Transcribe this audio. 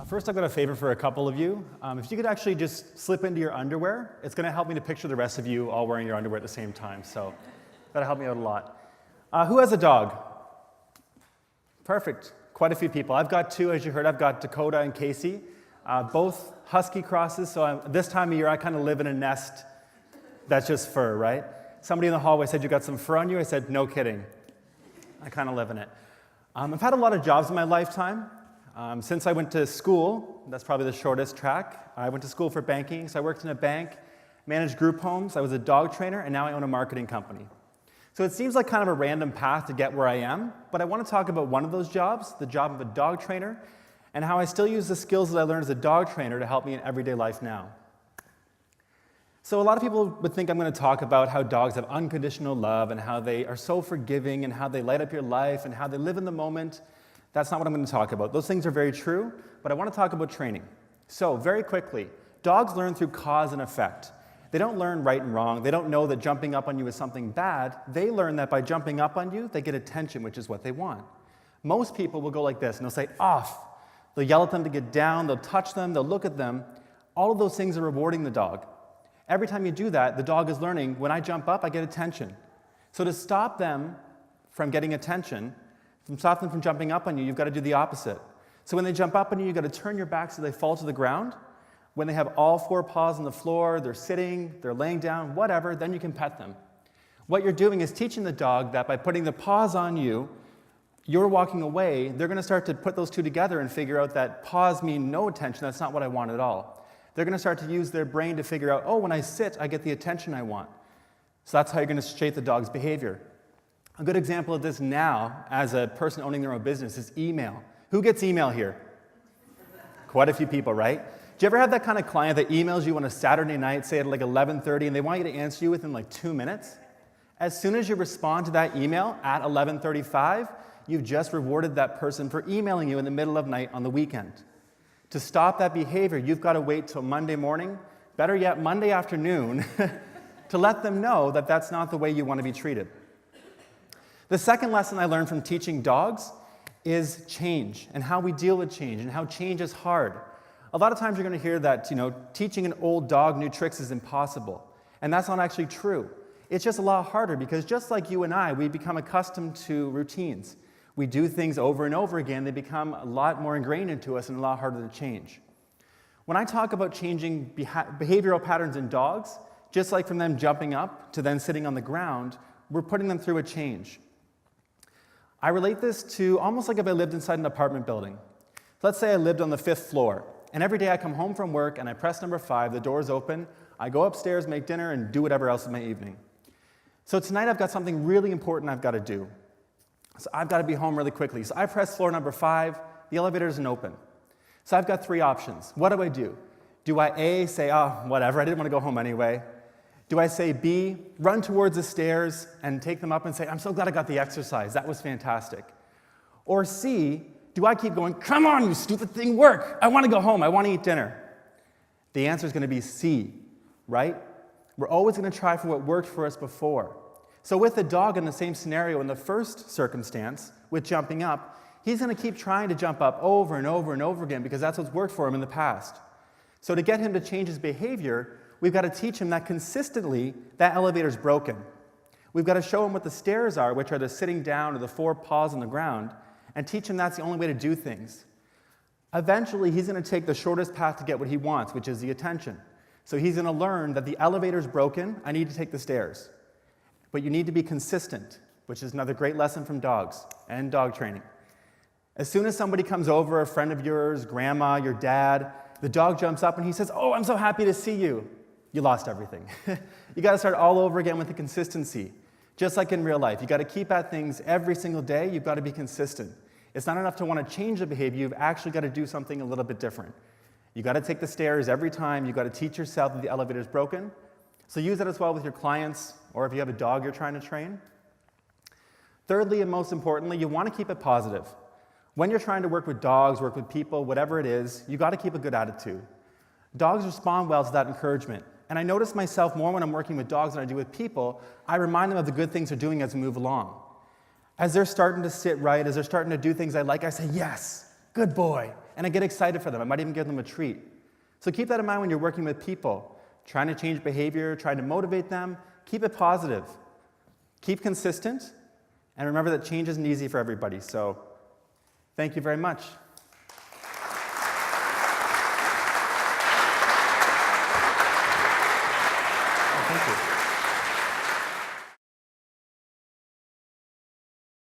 First, I've got a favor for a couple of you. If you could actually just slip into your underwear, it's going to help me to picture the rest of you all wearing your underwear at the same time. So that'll help me out a lot. Who has a dog? Perfect. Quite a few people. I've got two, as you heard. I've got Dakota and Casey, both husky crosses. So this time of year, I kind of live in a nest that's just fur, right? Somebody in the hallway said, "You got some fur on you?" I said, "No kidding." I kind of live in it. I've had a lot of jobs in my lifetime. Since I went to school, that's probably the shortest track. I went to school for banking, so I worked in a bank, managed group homes, I was a dog trainer, and now I own a marketing company. So it seems like kind of a random path to get where I am, but I want to talk about one of those jobs, the job of a dog trainer, and how I still use the skills that I learned as a dog trainer to help me in everyday life now. So a lot of people would think I'm going to talk about how dogs have unconditional love and how they are so forgiving and how they light up your life and how they live in the moment. That's not what I'm going to talk about. Those things are very true, but I want to talk about training. So very quickly, dogs learn through cause and effect. They don't learn right and wrong. They don't know that jumping up on you is something bad. They learn that by jumping up on you, they get attention, which is what they want. Most people will go like this, and they'll say, "Off." They'll yell at them to get down. They'll touch them. They'll look at them. All of those things are rewarding the dog. Every time you do that, the dog is learning, when I jump up, I get attention. So to stop them from getting attention, stop them from jumping up on you, you've got to do the opposite. So when they jump up on you, you've got to turn your back so they fall to the ground. When they have all four paws on the floor, they're sitting, they're laying down, whatever, then you can pet them. What you're doing is teaching the dog that by putting the paws on you, you're walking away, they're going to start to put those two together and figure out that paws mean no attention, that's not what I want at all. They're going to start to use their brain to figure out, oh, when I sit, I get the attention I want. So that's how you're going to shape the dog's behavior. A good example of this now, as a person owning their own business, is email. Who gets email here? Quite a few people, right? Do you ever have that kind of client that emails you on a Saturday night, say at like 11:30, and they want you to answer you within like 2 minutes? As soon as you respond to that email at 11:35, you've just rewarded that person for emailing you in the middle of night on the weekend. To stop that behavior, you've got to wait till Monday morning, better yet, Monday afternoon, to let them know that that's not the way you want to be treated. The second lesson I learned from teaching dogs is change and how we deal with change and how change is hard. A lot of times you're going to hear that, teaching an old dog new tricks is impossible. And that's not actually true. It's just a lot harder because just like you and I, we become accustomed to routines. We do things over and over again. They become a lot more ingrained into us and a lot harder to change. When I talk about changing behavioral patterns in dogs, just like from them jumping up to then sitting on the ground, we're putting them through a change. I relate this to almost like if I lived inside an apartment building. Let's say I lived on the 5th floor, and every day I come home from work and I press number 5, the door's open, I go upstairs, make dinner, and do whatever else in my evening. So tonight I've got something really important I've got to do. So I've got to be home really quickly. So I press floor number 5, the elevator isn't open. So I've got 3 options. What do? Do I A, say, oh, whatever, I didn't want to go home anyway? Do I say B, run towards the stairs and take them up and say, I'm so glad I got the exercise, that was fantastic? Or C, do I keep going, come on, you stupid thing, work, I want to go home, I want to eat dinner? The answer is going to be C, right? We're always going to try for what worked for us before. So with the dog in the same scenario in the first circumstance, with jumping up, he's going to keep trying to jump up over and over and over again because that's what's worked for him in the past. So to get him to change his behavior, we've got to teach him that consistently that elevator's broken. We've got to show him what the stairs are, which are the sitting down or the 4 paws on the ground, and teach him that's the only way to do things. Eventually, he's going to take the shortest path to get what he wants, which is the attention. So he's going to learn that the elevator's broken, I need to take the stairs. But you need to be consistent, which is another great lesson from dogs and dog training. As soon as somebody comes over, a friend of yours, grandma, your dad, the dog jumps up and he says, oh, I'm so happy to see you. You lost everything. You got to start all over again with the consistency. Just like in real life, you got to keep at things every single day. You've got to be consistent. It's not enough to want to change the behavior. You've actually got to do something a little bit different. You got to take the stairs every time. You've got to teach yourself that the elevator is broken. So use that as well with your clients, or if you have a dog you're trying to train. Thirdly, and most importantly, you want to keep it positive. When you're trying to work with dogs, work with people, whatever it is, you got to keep a good attitude. Dogs respond well to that encouragement. And I notice myself more when I'm working with dogs than I do with people. I remind them of the good things they're doing as we move along. As they're starting to sit right, as they're starting to do things I like, I say, yes, good boy. And I get excited for them. I might even give them a treat. So keep that in mind when you're working with people, trying to change behavior, trying to motivate them. Keep it positive. Keep consistent. And remember that change isn't easy for everybody. So thank you very much.